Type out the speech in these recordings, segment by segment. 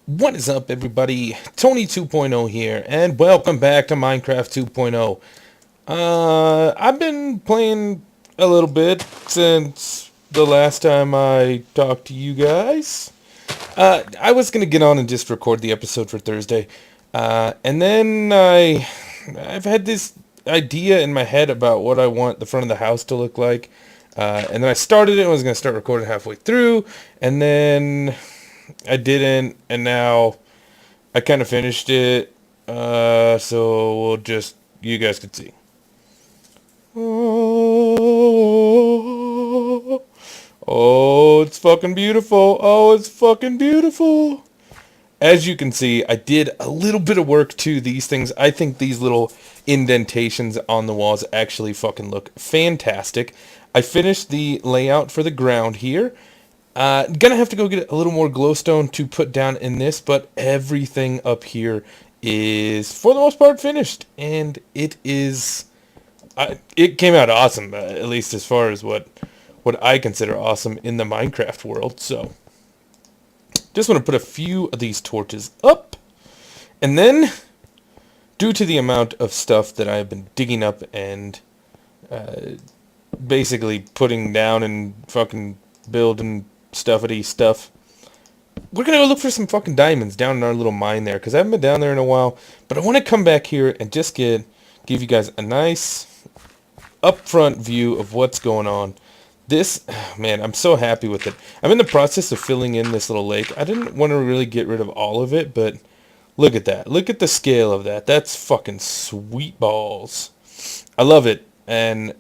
What is up, everybody? Tony 2.0 here, and welcome back to Minecraft 2.0. I've been playing a little bit since the last time I talked to you guys. I was gonna get on and just record the episode for Thursday, and then I've had this idea in my head about what I want the front of the house to look like, and then I started it and was gonna start recording halfway through, and then I didn't, and now I kind of finished it, so we'll just, you guys can see. Oh, oh, it's fucking beautiful. Oh, it's fucking beautiful. As you can see, I did a little bit of work to these things. I think these little indentations on the walls actually fucking look fantastic. I finished the layout for the ground here. Gonna have to go get a little more glowstone to put down in this, but everything up here is, for the most part, finished. And it is... it came out awesome, at least as far as what I consider awesome in the Minecraft world. So, just want to put a few of these torches up. And then, due to the amount of stuff that I've been digging up and basically putting down and fucking building stuffity stuff, we're gonna go look for some fucking diamonds down in our little mine there, because I haven't been down there in a while. But I want to come back here and just give you guys a nice upfront view of what's going on. This, man, I'm so happy with it. I'm in the process of filling in this little lake. I didn't want to really get rid of all of it, but look at that. Look at the scale of that. That's fucking sweet balls. I love it, and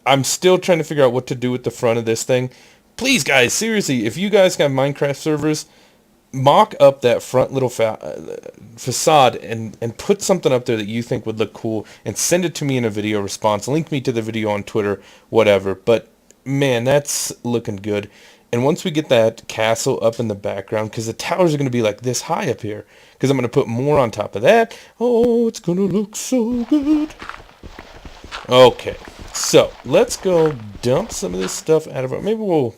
I'm still trying to figure out what to do with the front of this thing. Please, guys, seriously, if you guys got Minecraft servers, mock up that front little facade and put something up there that you think would look cool and send it to me in a video response. Link me to the video on Twitter, whatever. But, man, that's looking good. And once we get that castle up in the background, because the towers are going to be like this high up here, because I'm going to put more on top of that. Oh, it's going to look so good. Okay, so let's go dump some of this stuff out of our... Maybe we'll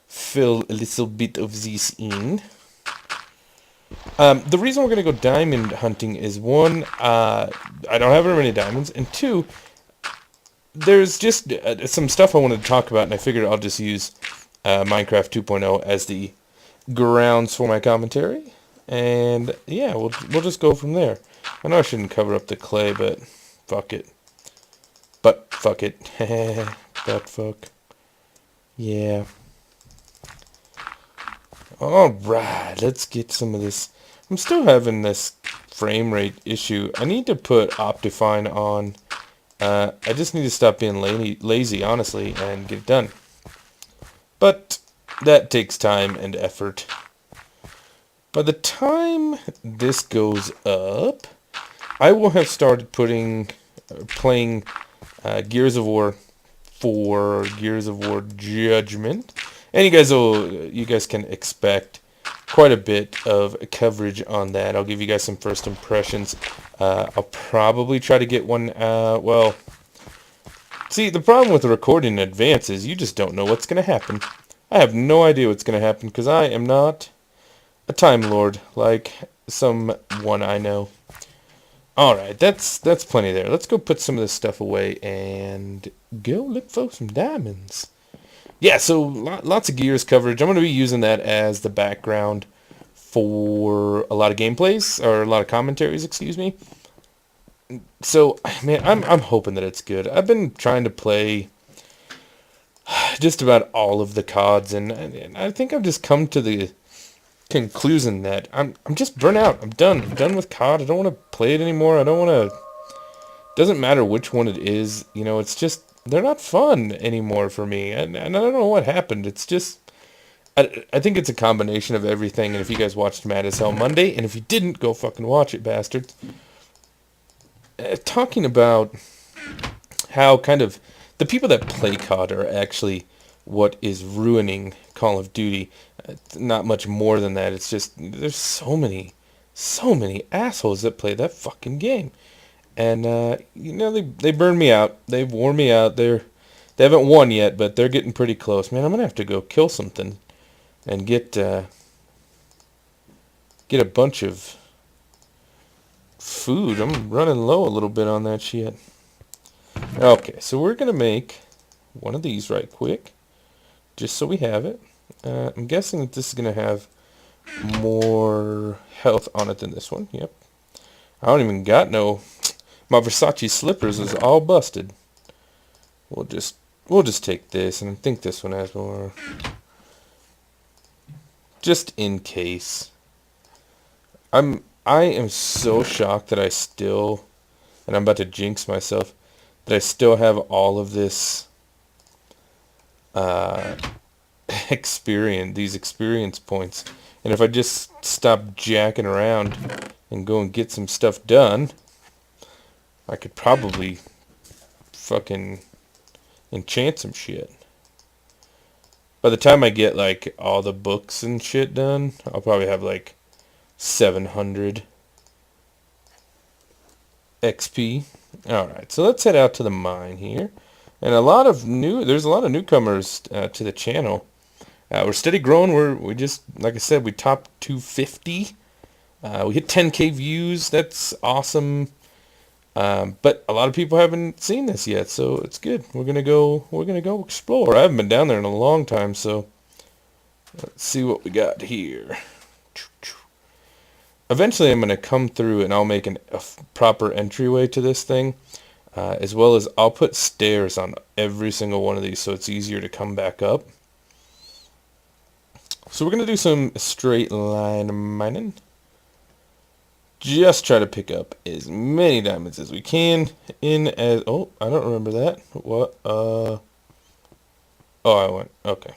fill a little bit of this in. The reason we're going to go diamond hunting is, one, I don't have very many diamonds, and two, there's just some stuff I wanted to talk about, and I figured I'll just use Minecraft 2.0 as the grounds for my commentary, and yeah, we'll just go from there. I know I shouldn't cover up the clay, but fuck it. But fuck it. But fuck. Yeah. Alright, let's get some of this. I'm still having this frame rate issue. I need to put Optifine on. I just need to stop being lazy, honestly, and get it done. But that takes time and effort. By the time this goes up, I will have started playing Gears of War 4, Gears of War Judgment. And you guys can expect quite a bit of coverage on that. I'll give you guys some first impressions. I'll probably try to get one, well, see, the problem with the recording in advance is you just don't know what's going to happen. I have no idea what's going to happen because I am not a Time Lord like someone I know. Alright, that's plenty there. Let's go put some of this stuff away and go look for some diamonds. Yeah, so lots of Gears coverage. I'm going to be using that as the background for a lot of gameplays, or a lot of commentaries, excuse me. So, man, I'm hoping that it's good. I've been trying to play just about all of the CODs, and I think I've just come to the conclusion that I'm just burnt out. I'm done. I'm done with COD. I don't want to play it anymore. I don't want to... Doesn't matter which one it is. You know, it's just... They're not fun anymore for me, and I don't know what happened. It's just... I think it's a combination of everything, and if you guys watched Mad as Hell Monday, and if you didn't, go fucking watch it, bastards. Talking about how kind of... The people that play COD are actually what is ruining Call of Duty. Not much more than that. It's just, there's so many assholes that play that fucking game. And, you know, they burn me out. They've worn me out. They haven't won yet, but they're getting pretty close. Man, I'm going to have to go kill something and get get a bunch of food. I'm running low a little bit on that shit. Okay, so we're going to make one of these right quick, just so we have it. I'm guessing that this is going to have more health on it than this one. Yep. I don't even got no... My Versace slippers is all busted. We'll just take this, and I think this one has more. Just in case. I am so shocked that I still, and I'm about to jinx myself, that I still have all of this these experience points. And if I just stop jacking around and go and get some stuff done, I could probably fucking enchant some shit. By the time I get like all the books and shit done, I'll probably have like 700 XP. Alright, so let's head out to the mine here. And there's a lot of newcomers to the channel. We're steady growing. We just, like I said, we topped 250. We hit 10k views. That's awesome. But a lot of people haven't seen this yet, so it's good. We're gonna go explore. I haven't been down there in a long time, so let's see what we got here. Eventually, I'm gonna come through and I'll make a proper entryway to this thing, as well as I'll put stairs on every single one of these, so it's easier to come back up. So we're gonna do some straight line mining. Just try to pick up as many diamonds as we can oh, I don't remember that. What? Oh, I went. Okay.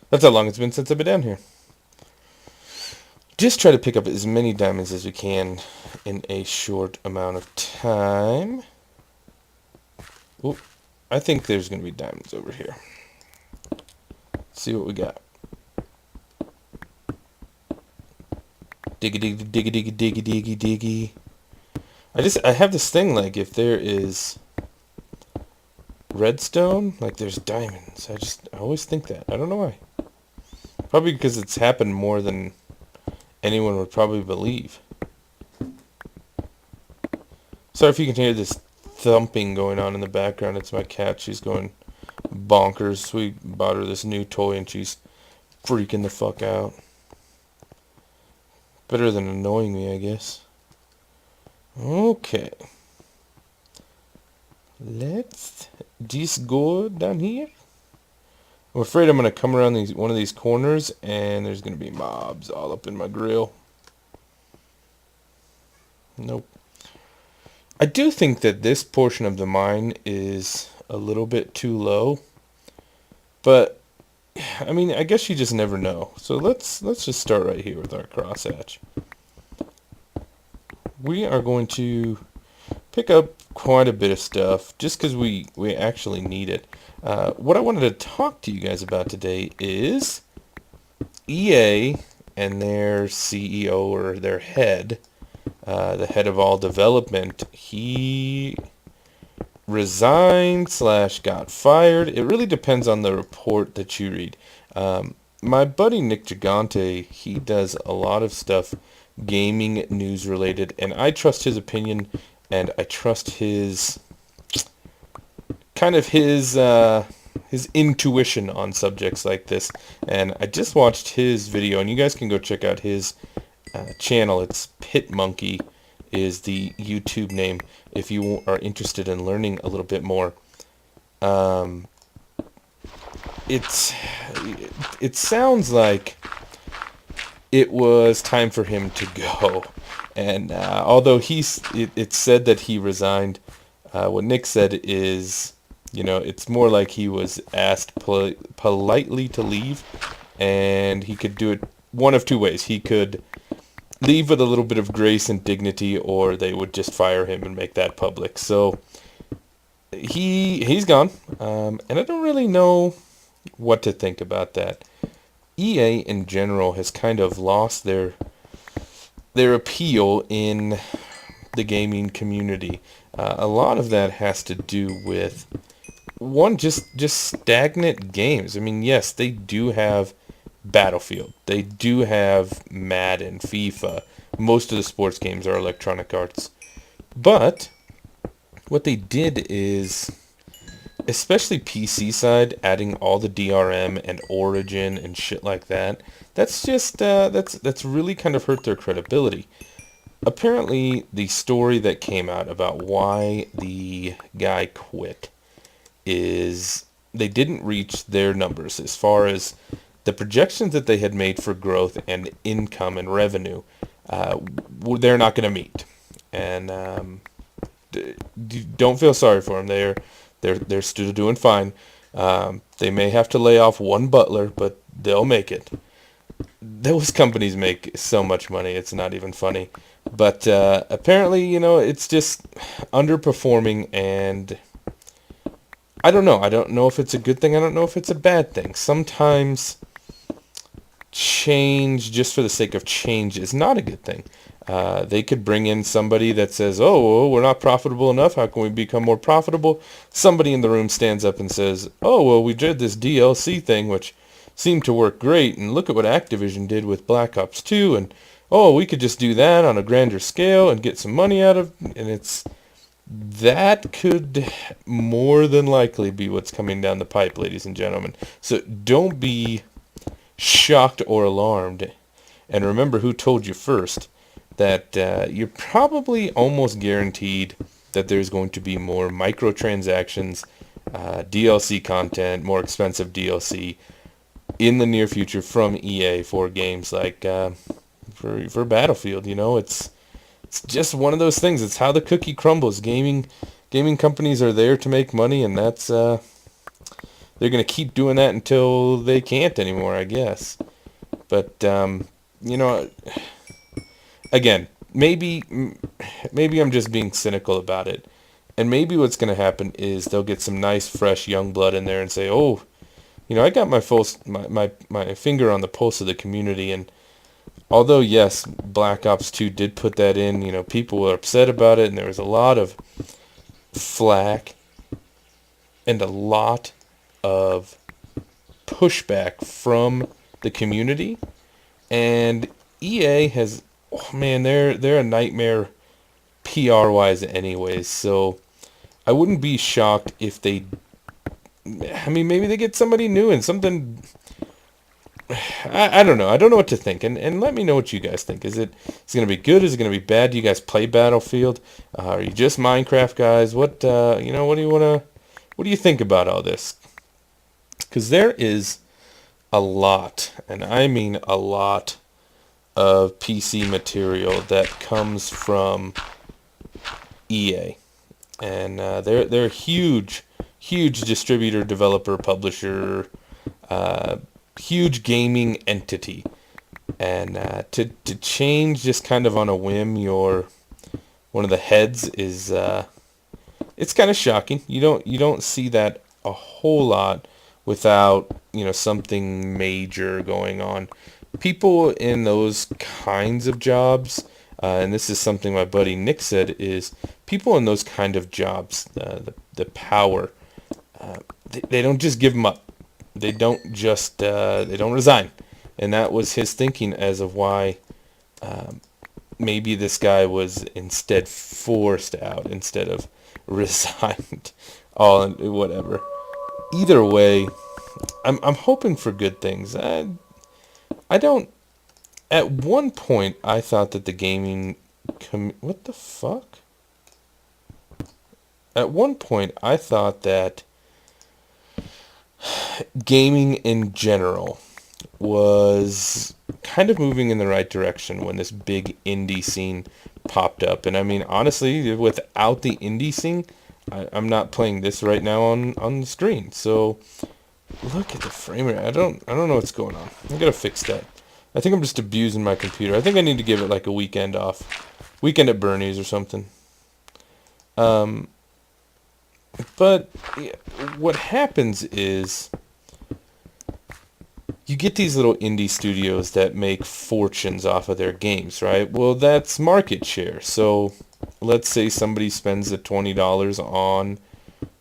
That's how long it's been since I've been down here. Just try to pick up as many diamonds as we can in a short amount of time. Oh, I think there's going to be diamonds over here. Let's see what we got. Diggy diggy diggy diggy diggy diggy diggy. I have this thing, like, if there is redstone, like there's diamonds. I always think that. I don't know why. Probably because it's happened more than anyone would probably believe. Sorry if you can hear this thumping going on in the background. It's my cat. She's going bonkers. We bought her this new toy and she's freaking the fuck out. Better than annoying me, I guess. Okay. Let's just go down here. I'm afraid I'm going to come around one of these corners and there's going to be mobs all up in my grill. Nope. I do think that this portion of the mine is a little bit too low. But I mean, I guess you just never know. So let's just start right here with our crosshatch. We are going to pick up quite a bit of stuff just because we actually need it. What I wanted to talk to you guys about today is EA and their CEO, or their head, the head of all development. He resigned / got fired. It really depends on the report that you read. My buddy Nick Gigante, he does a lot of stuff gaming news related, and I trust his opinion, and I trust his his intuition on subjects like this. And I just watched his video, and you guys can go check out his channel. It's Pit Monkey is the YouTube name if you are interested in learning a little bit more. It sounds like it was time for him to go, and although it's said that he resigned, what Nick said is, it's more like he was asked politely to leave, and he could do it one of two ways. He could leave with a little bit of grace and dignity, or they would just fire him and make that public. So he's gone, and I don't really know what to think about that. EA in general has kind of lost their appeal in the gaming community. A lot of that has to do with just stagnant games. I mean, yes, they do have Battlefield. They do have Madden, FIFA. Most of the sports games are Electronic Arts. But what they did is, especially PC side, adding all the DRM and Origin and shit like that. That's just that's really kind of hurt their credibility. Apparently, the story that came out about why the guy quit is they didn't reach their numbers as far as the projections that they had made for growth and income and revenue. They're not going to meet, and don't feel sorry for them. They're still doing fine. They may have to lay off one butler, but they'll make it. Those companies make so much money, it's not even funny. But apparently, it's just underperforming, and I don't know. I don't know if it's a good thing. I don't know if it's a bad thing. Sometimes change just for the sake of change is not a good thing. They could bring in somebody that says, oh, well, we're not profitable enough. How can we become more profitable? Somebody in the room stands up and says, oh, well, we did this DLC thing, which seemed to work great. And look at what Activision did with Black Ops 2. And, oh, we could just do that on a grander scale and get some money out of it. And that could more than likely be what's coming down the pipe, ladies and gentlemen. So don't be shocked or alarmed. And remember who told you first that you're probably almost guaranteed that there's going to be more microtransactions, DLC content, more expensive DLC in the near future from EA for games like for Battlefield. It's just one of those things. It's how the cookie crumbles. Gaming companies are there to make money, and that's they're going to keep doing that until they can't anymore, I guess. But again, maybe I'm just being cynical about it. And maybe what's going to happen is they'll get some nice, fresh, young blood in there and say, oh, I got my finger on the pulse of the community. And although, yes, Black Ops 2 did put that in, people were upset about it, and there was a lot of flack and a lot of pushback from the community. And EA has, oh man, they're a nightmare PR wise anyways. So I wouldn't be shocked if maybe they get somebody new and something. I don't know. I don't know what to think. And let me know what you guys think. Is it going to be good? Is it going to be bad? Do you guys play Battlefield? Are you just Minecraft guys? What what do you think about all this? Because there is a lot, and I mean a lot, of PC material that comes from EA, and they're a huge distributor, developer, publisher, huge gaming entity, and to change just kind of on a whim your one of the heads is it's kind of shocking. You don't see that a whole lot without something major going on. People in those kinds of jobs, and this is something my buddy Nick said, is people in those kind of jobs, the power, they don't just give them up. They don't just they don't resign, and that was his thinking as of why maybe this guy was instead forced out instead of resigned. All whatever. Either way, I'm hoping for good things. I don't. At one point, I thought that the gaming what the fuck? At one point, I thought that gaming in general was kind of moving in the right direction when this big indie scene popped up. And I mean, honestly, without the indie scene, I'm not playing this right now on the screen. So look at the frame rate. I don't know what's going on. I gotta fix that. I think I'm just abusing my computer. I think I need to give it like a weekend off. Weekend at Bernie's or something. But yeah, what happens is you get these little indie studios that make fortunes off of their games, right? Well, that's market share. So let's say somebody spends the $20 on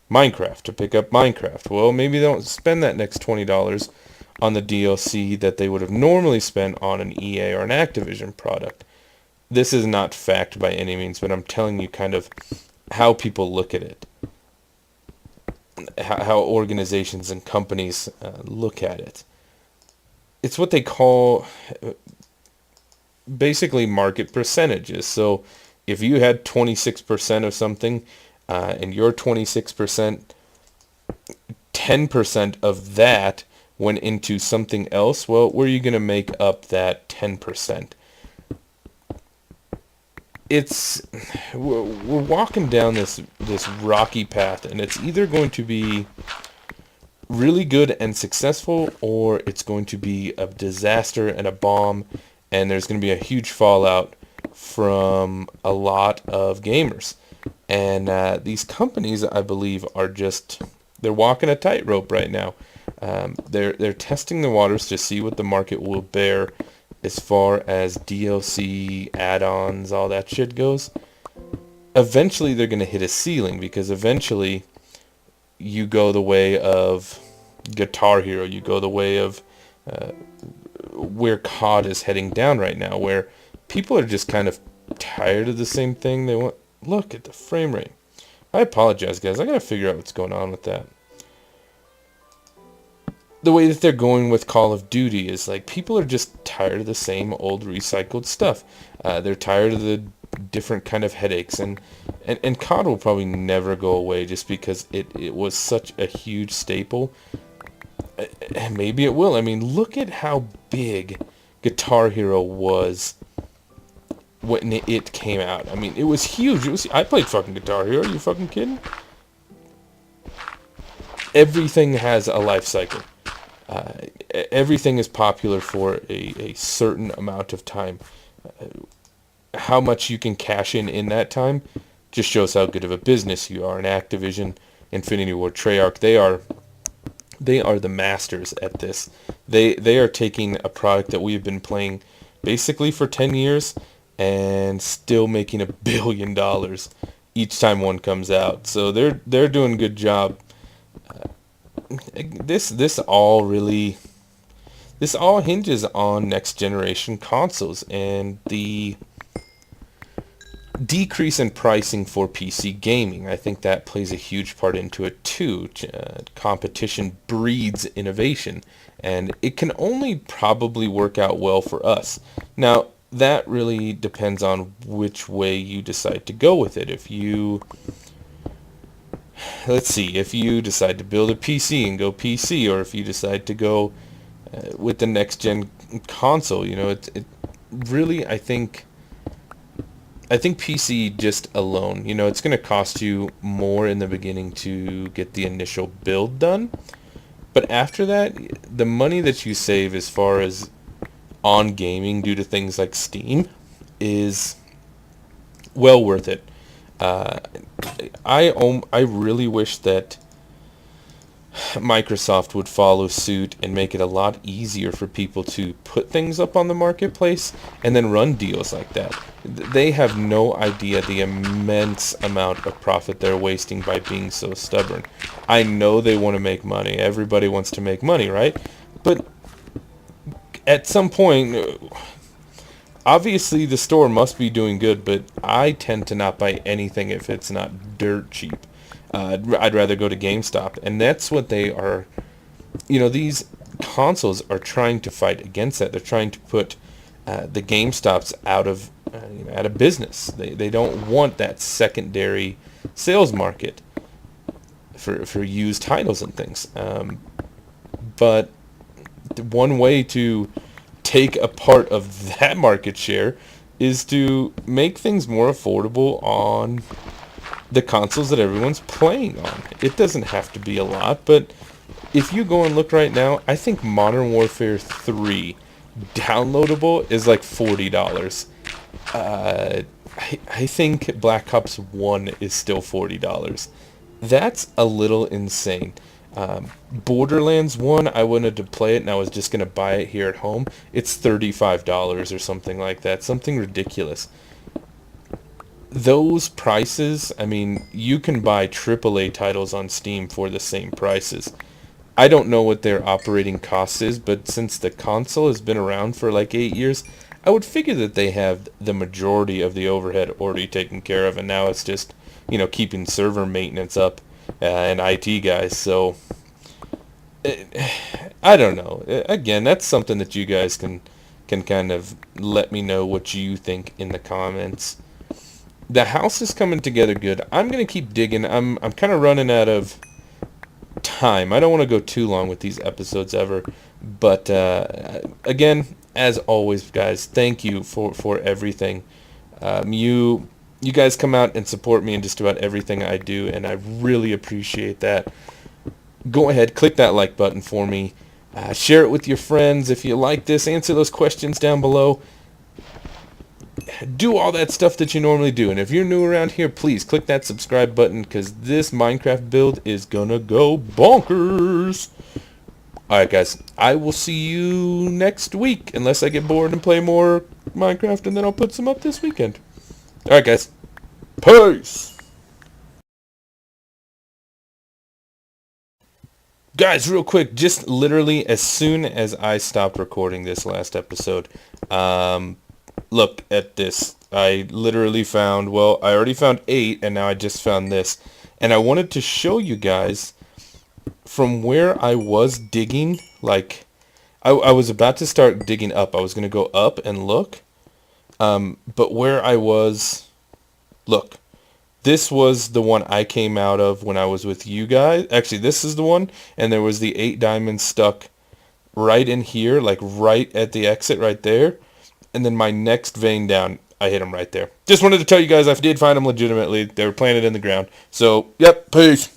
Minecraft to pick up Minecraft. Well, maybe they don't spend that next $20 on the DLC that they would have normally spent on an EA or an Activision product. This is not fact by any means, but I'm telling you kind of how people look at it, how organizations and companies look at it. It's what they call basically market percentages. So if you had 26% of something and your 26%, 10% of that went into something else, well, where are you going to make up that 10%? We're walking down this rocky path, and it's either going to be really good and successful, or it's going to be a disaster and a bomb, and there's going to be a huge fallout from a lot of gamers. And these companies, I believe, they're walking a tightrope right now. They're testing the waters to see what the market will bear as far as DLC, add-ons, all that shit goes. Eventually, they're going to hit a ceiling, because eventually you go the way of Guitar Hero, you go the way of where COD is heading down right now, where people are just kind of tired of the same thing. They want, look at the frame rate. I apologize, guys. I gotta figure out what's going on with that. The way that they're going with Call of Duty is like people are just tired of the same old recycled stuff. They're tired of the different kind of headaches, and COD will probably never go away just because it was such a huge staple. And maybe it will. I mean, look at how big Guitar Hero was when it came out. I mean, it was huge. I played fucking Guitar Hero. Are you fucking kidding? Everything has a life cycle. Everything is popular for a certain amount of time. How much you can cash in that time just shows how good of a business you are. And Activision, Infinity Ward, Treyarch, they are the masters at this. They are taking a product that we have been playing basically for 10 years and still making $1 billion each time one comes out. So they're doing a good job. This all hinges on next generation consoles and the decrease in pricing for PC gaming. I think that plays a huge part into it too. Competition breeds innovation, and it can only probably work out well for us. Now, that really depends on which way you decide to go with it. If you decide to build a PC and go PC, or if you decide to go with the next gen console, it really, I think PC just alone, it's going to cost you more in the beginning to get the initial build done. But after that, the money that you save as far as on gaming due to things like Steam is well worth it. I really wish that Microsoft would follow suit and make it a lot easier for people to put things up on the marketplace and then run deals like that. They have no idea the immense amount of profit they're wasting by being so stubborn. I know they want to make money. Everybody wants to make money, right? But at some point, obviously the store must be doing good, but I tend to not buy anything if it's not dirt cheap. I'd rather go to GameStop, and that's what they are. These consoles are trying to fight against that. They're trying to put the GameStops out of business. They don't want that secondary sales market for used titles and things. But one way to take a part of that market share is to make things more affordable on the consoles that everyone's playing on. It doesn't have to be a lot, but if you go and look right now, I think Modern Warfare 3 downloadable is like $40. I think Black Ops 1 is still $40. That's a little insane. Borderlands 1, I wanted to play it and I was just going to buy it here at home. It's $35 or something like that. Something ridiculous. Those prices, I mean, you can buy AAA titles on Steam for the same prices. I don't know what their operating cost is, but since the console has been around for like 8 years, I would figure that they have the majority of the overhead already taken care of, and now it's just, keeping server maintenance up and IT guys. So I don't know. Again, that's something that you guys can kind of let me know what you think in the comments. The house is coming together good. I'm gonna keep digging. I'm kind of running out of time. I don't want to go too long with these episodes ever, but again, as always, guys, thank you for everything. You guys come out and support me in just about everything I do, and I really appreciate that. Go ahead, click that like button for me. Share it with your friends if you like this. Answer those questions down below. Do all that stuff that you normally do. And if you're new around here, please click that subscribe button, because this Minecraft build is gonna go bonkers. Alright guys, I will see you next week, unless I get bored and play more Minecraft, and then I'll put some up this weekend. Alright guys, peace! Guys, real quick, just literally as soon as I stopped recording this last episode, look at this. I literally found, well, I already found 8, and now I just found this. And I wanted to show you guys from where I was digging, like, I was about to start digging up. I was going to go up and look, but where I was, look. This was the one I came out of when I was with you guys. Actually, this is the one, and there was the 8 diamonds stuck right in here, like right at the exit right there. And then my next vein down, I hit them right there. Just wanted to tell you guys I did find them legitimately. They were planted in the ground. So, yep, peace.